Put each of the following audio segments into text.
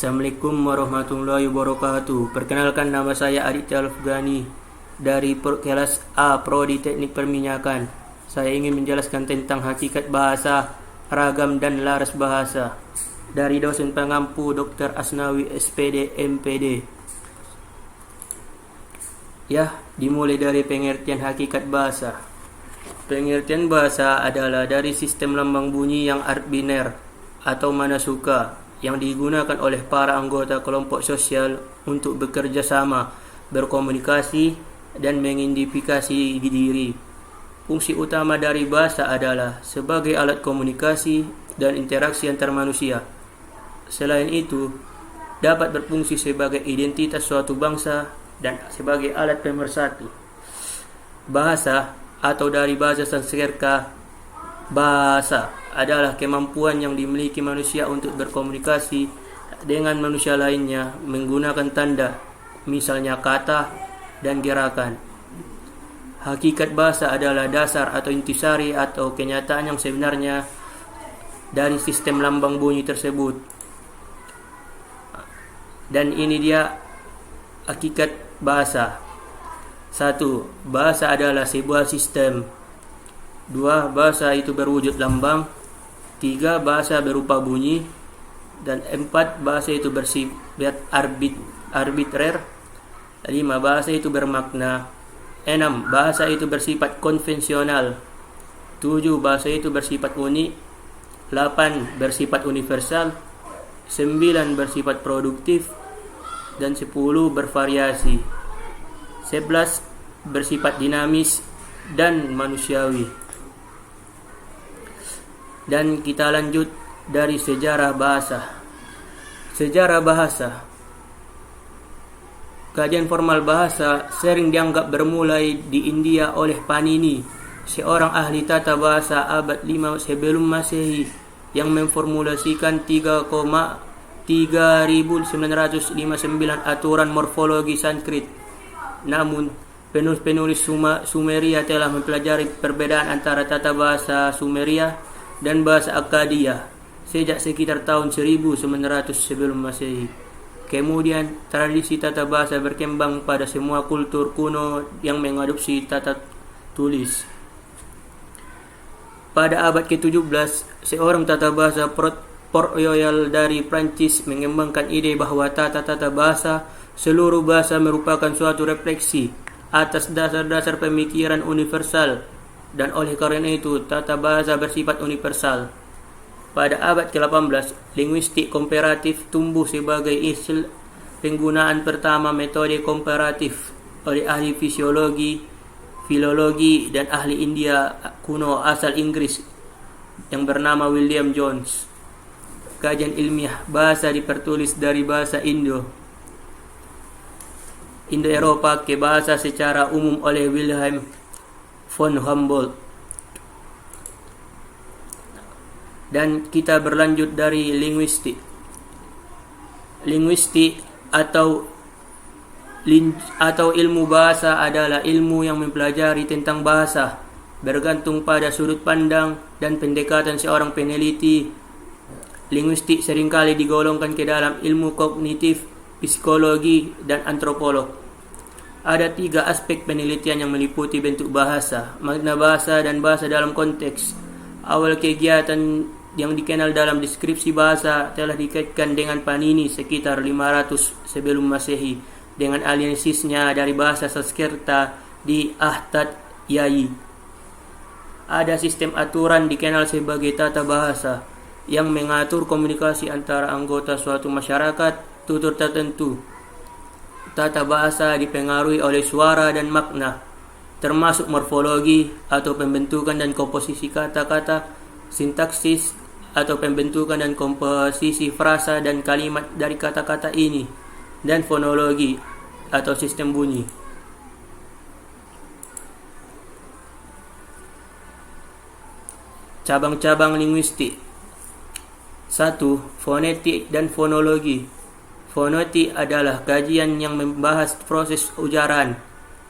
Assalamualaikum warahmatullahi wabarakatuh. Perkenalkan, nama saya Aditya Alfgani dari kelas A Prodi Teknik Perminyakan. Saya ingin menjelaskan tentang hakikat bahasa, ragam dan laras bahasa dari dosen pengampu Dr. Asnawi SPD MPD. Dimulai dari pengertian hakikat bahasa. Pengertian bahasa adalah dari sistem lambang bunyi yang biner atau manasuka yang digunakan oleh para anggota kelompok sosial untuk bekerja sama, berkomunikasi, dan mengidentifikasi diri. Fungsi utama dari bahasa adalah sebagai alat komunikasi dan interaksi antar manusia. Selain itu, dapat berfungsi sebagai identitas suatu bangsa dan sebagai alat pemersatu. Bahasa atau dari bahasa Sanskerta, bahasa adalah kemampuan yang dimiliki manusia untuk berkomunikasi dengan manusia lainnya menggunakan tanda, misalnya kata dan gerakan. Hakikat bahasa adalah dasar atau intisari atau kenyataan yang sebenarnya dari sistem lambang bunyi tersebut. Dan ini dia hakikat bahasa. 1. Bahasa adalah sebuah sistem. 2. Bahasa itu berwujud lambang. 3. Bahasa berupa bunyi. Dan 4. Bahasa itu bersifat arbitrer. 5. Bahasa itu bermakna. 6. Bahasa itu bersifat konvensional. 7. Bahasa itu bersifat unik. 8. Bersifat universal. 9. Bersifat produktif. Dan 10. Bervariasi. 11. Bersifat dinamis dan manusiawi. Dan kita lanjut dari sejarah bahasa. Sejarah bahasa. Kajian formal bahasa sering dianggap bermulai di India oleh Panini, seorang ahli tata bahasa abad 5 sebelum Masehi yang memformulasikan 3959 aturan morfologi Sanskrit. Namun, penulis Sumeria telah mempelajari perbedaan antara tata bahasa Sumeria dan bahasa Akkadia sejak sekitar tahun 1900 sebelum Masehi. Kemudian, tradisi tata bahasa berkembang pada semua kultur kuno yang mengadopsi tata tulis. Pada abad ke-17, seorang tata bahasa Port Royal dari Prancis mengembangkan ide bahwa tata bahasa, seluruh bahasa merupakan suatu refleksi atas dasar-dasar pemikiran universal, dan oleh karena itu tata bahasa bersifat universal. Pada abad ke-18, linguistik komparatif tumbuh sebagai istilah penggunaan pertama metode komparatif oleh ahli fisiologi, filologi, dan ahli India kuno asal Inggris yang bernama William Jones. Kajian ilmiah bahasa dipertulis dari bahasa Indo-Eropa ke bahasa secara umum oleh Wilhelm von Humboldt. Dan kita berlanjut dari linguistik. Linguistik atau ilmu bahasa adalah ilmu yang mempelajari tentang bahasa, bergantung pada sudut pandang dan pendekatan seorang peneliti. Linguistik seringkali digolongkan ke dalam ilmu kognitif, psikologi, dan antropolog. Ada 3 aspek penelitian yang meliputi bentuk bahasa, makna bahasa, dan bahasa dalam konteks. Awal kegiatan yang dikenal dalam deskripsi bahasa telah dikaitkan dengan Panini sekitar 500 sebelum Masehi dengan aliasisnya dari bahasa Sanskerta di Ahtat Yayi. Ada sistem aturan dikenal sebagai tata bahasa yang mengatur komunikasi antara anggota suatu masyarakat tutur tertentu. Tata bahasa dipengaruhi oleh suara dan makna, termasuk morfologi atau pembentukan dan komposisi kata-kata, sintaksis atau pembentukan dan komposisi frasa dan kalimat dari kata-kata ini, dan fonologi atau sistem bunyi. Cabang-cabang linguistik. 1. Fonetik dan fonologi. Fonetik adalah kajian yang membahas proses ujaran.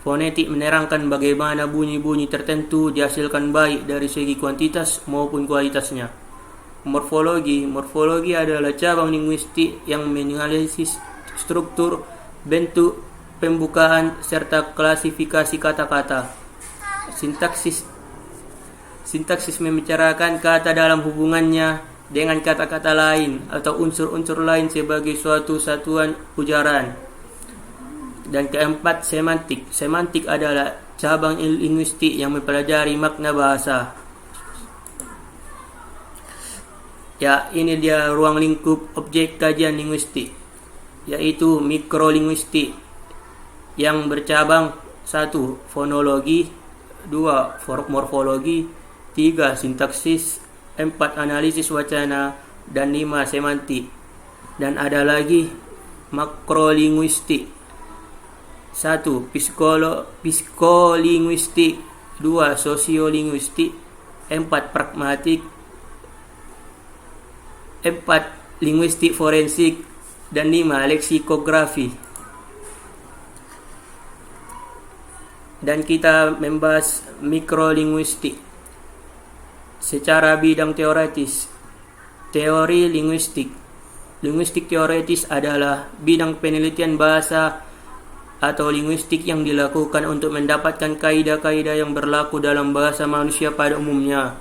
Fonetik menerangkan bagaimana bunyi-bunyi tertentu dihasilkan baik dari segi kuantitas maupun kualitasnya. Morfologi. Morfologi adalah cabang linguistik yang menganalisis struktur, bentuk, pembukaan, serta klasifikasi kata-kata. Sintaksis. Sintaksis membicarakan kata dalam hubungannya dengan kata-kata lain atau unsur-unsur lain sebagai suatu satuan ujaran. Dan keempat, semantik. Semantik adalah cabang linguistik yang mempelajari makna bahasa. Ya, ini dia ruang lingkup objek kajian linguistik, yaitu mikrolinguistik yang bercabang 1. Fonologi, 2. Morfologi, 3. Sintaksis, 4. Analisis wacana, dan 5. Semantik. Dan ada lagi makrolinguistik. 1. Psikolinguistik, 2. Sosiolinguistik, 4. Pragmatik, 4. Linguistik forensik, dan 5. Leksikografi. Dan kita membahas mikrolinguistik secara bidang teoritis. Teori linguistik. Linguistik teoritis adalah bidang penelitian bahasa atau linguistik yang dilakukan untuk mendapatkan kaidah-kaidah yang berlaku dalam bahasa manusia pada umumnya.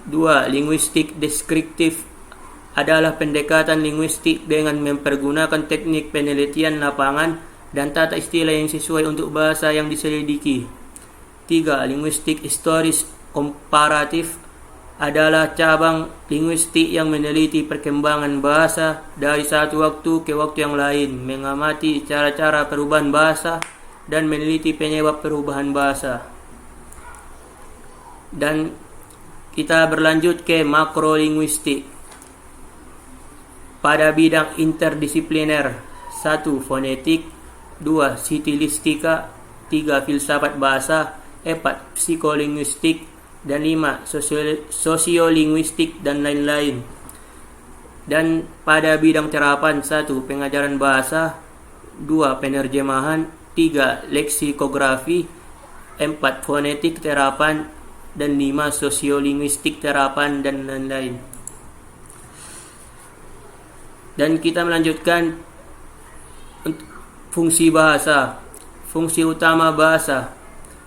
2. Linguistik deskriptif adalah pendekatan linguistik dengan mempergunakan teknik penelitian lapangan dan tata istilah yang sesuai untuk bahasa yang diselidiki. 3. Linguistik historis komparatif adalah cabang linguistik yang meneliti perkembangan bahasa dari satu waktu ke waktu yang lain, mengamati cara-cara perubahan bahasa dan meneliti penyebab perubahan bahasa. Dan kita berlanjut ke makrolinguistik pada bidang interdisipliner. 1. Fonetik, 2. Stilistika, 3. Filsafat bahasa, 4. Psikolinguistik, dan 5. Sosiolinguistik, dan lain-lain. Dan pada bidang terapan, 1. Pengajaran bahasa, 2. Penerjemahan, 3. Leksikografi, 4. Fonetik terapan, dan 5. Sosiolinguistik terapan, dan lain-lain. Dan kita melanjutkan fungsi bahasa. Fungsi utama bahasa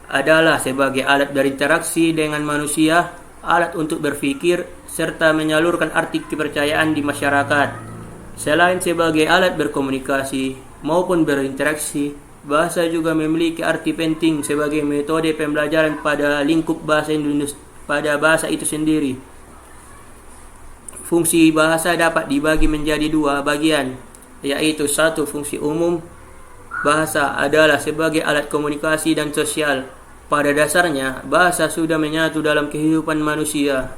adalah sebagai alat berinteraksi dengan manusia, alat untuk berpikir, serta menyalurkan arti kepercayaan di masyarakat. Selain sebagai alat berkomunikasi maupun berinteraksi, bahasa juga memiliki arti penting sebagai metode pembelajaran pada lingkup bahasa Indonesia, pada bahasa itu sendiri. Fungsi bahasa dapat dibagi menjadi 2 bagian, yaitu 1. Fungsi umum. Bahasa adalah sebagai alat komunikasi dan sosial. Pada dasarnya, bahasa sudah menyatu dalam kehidupan manusia.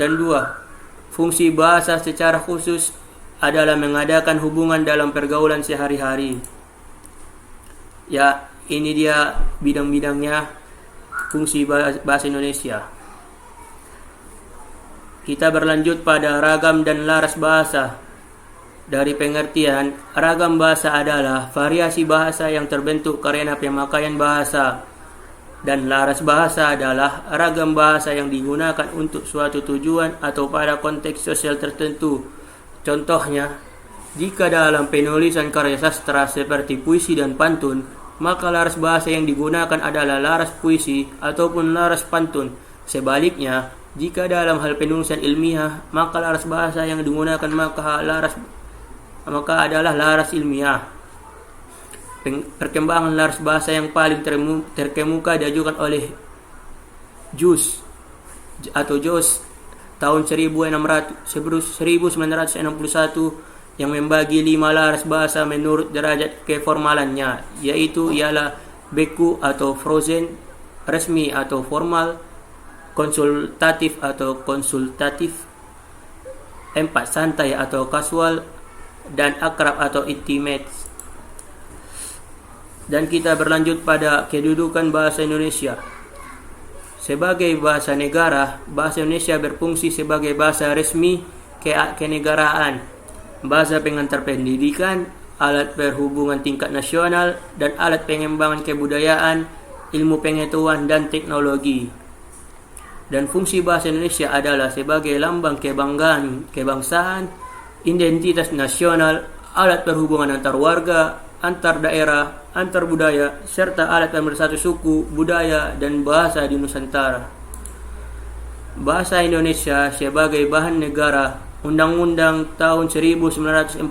Dan 2. Fungsi bahasa secara khusus adalah mengadakan hubungan dalam pergaulan sehari-hari. Ya, ini dia bidang-bidangnya fungsi bahasa Indonesia. Kita berlanjut pada ragam dan laras bahasa. Dari pengertian, ragam bahasa adalah variasi bahasa yang terbentuk karena pemakaian bahasa. Dan laras bahasa adalah ragam bahasa yang digunakan untuk suatu tujuan atau pada konteks sosial tertentu. Contohnya, jika dalam penulisan karya sastra seperti puisi dan pantun, maka laras bahasa yang digunakan adalah laras puisi ataupun laras pantun. Sebaliknya, jika dalam hal penulisan ilmiah, maka laras bahasa yang digunakan maka adalah laras ilmiah. Perkembangan laras bahasa yang paling terkemuka diajukan oleh Jus tahun 1961 yang membagi 5 laras bahasa menurut derajat keformalannya, yaitu ialah beku atau frozen, resmi atau formal, konsultatif atau konsultatif, 4. Santai atau casual, dan akrab atau intimate. Dan kita berlanjut pada kedudukan bahasa Indonesia. Sebagai bahasa negara, bahasa Indonesia berfungsi sebagai bahasa resmi kenegaraan, bahasa pengantar pendidikan, alat perhubungan tingkat nasional, dan alat pengembangan kebudayaan, ilmu pengetahuan, dan teknologi. dan fungsi bahasa Indonesia adalah sebagai lambang kebanggaan, kebangsaan, identitas nasional, alat perhubungan antar warga, antar daerah, antar budaya, serta alat pemersatu suku, budaya, dan bahasa di Nusantara. Bahasa Indonesia sebagai bahan negara, Undang-Undang tahun 1945,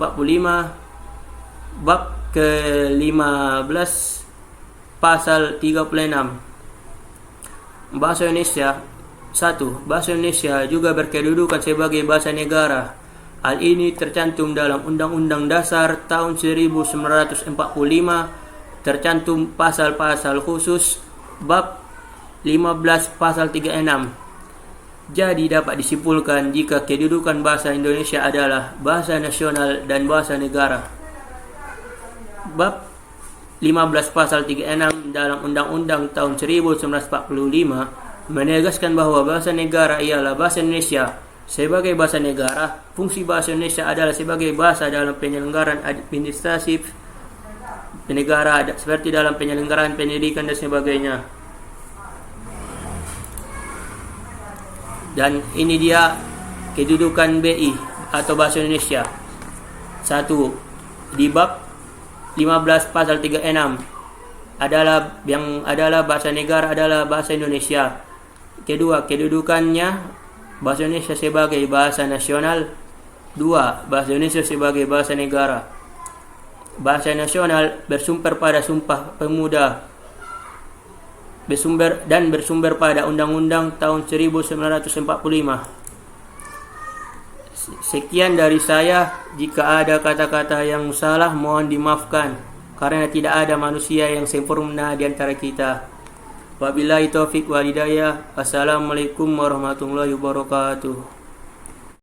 bab ke-15, pasal 36. Bahasa Indonesia. 1. Bahasa Indonesia juga berkedudukan sebagai bahasa negara. Hal ini tercantum dalam Undang-Undang Dasar tahun 1945, tercantum pasal-pasal khusus bab 15 pasal 36. Jadi dapat disimpulkan jika kedudukan bahasa Indonesia adalah bahasa nasional dan bahasa negara. Bab 15 pasal 36 dalam Undang-Undang tahun 1945 menegaskan bahwa bahasa negara ialah bahasa Indonesia. Sebagai bahasa negara, fungsi bahasa Indonesia adalah sebagai bahasa dalam penyelenggaraan administratif negara, seperti dalam penyelenggaraan pendidikan dan sebagainya. Dan ini dia kedudukan BI atau bahasa Indonesia. 1. Di bab 15 pasal 36 adalah bahasa negara adalah bahasa Indonesia. Kedua, kedudukannya bahasa Indonesia sebagai bahasa nasional. 2. Bahasa Indonesia sebagai bahasa negara. Bahasa nasional bersumber pada Sumpah Pemuda, bersumber pada Undang-Undang tahun 1945. Sekian dari saya. Jika ada kata-kata yang salah, mohon dimaafkan, karena tidak ada manusia yang sempurna di antara kita. Wabillahi taufik wal hidayah. Assalamualaikum warahmatullahi wabarakatuh.